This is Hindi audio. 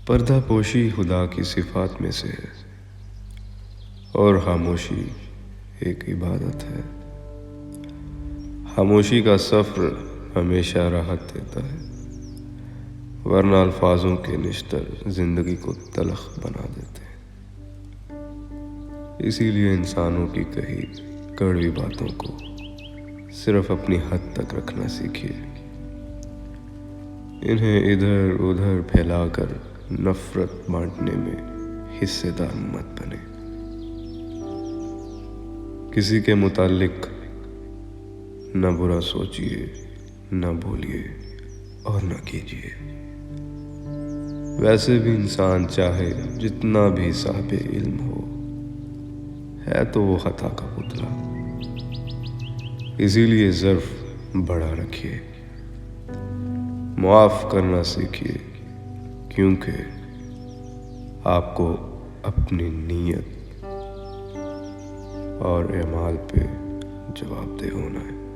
पर्दा पोशी खुदा की सिफात में से है और खामोशी एक इबादत है। खामोशी का सफ़र हमेशा राहत देता है, वरना अल्फाजों के निश्तर जिंदगी को तलख बना देते हैं। इसीलिए इंसानों की कही कड़वी बातों को सिर्फ अपनी हद तक रखना सीखिए। इन्हें इधर उधर फैलाकर नफरत बांटने में हिस्सेदार मत बने। किसी के मुतालिक न बुरा सोचिए, न बोलिए और न कीजिए। वैसे भी इंसान चाहे जितना भी साहिब इल्म हो, है तो वो खता का पुतला। इसीलिए ज़र्फ बड़ा रखिए, मुआफ़ करना सीखिए, क्योंकि आपको अपनी नीयत और एमाल पे जवाबदेह होना है।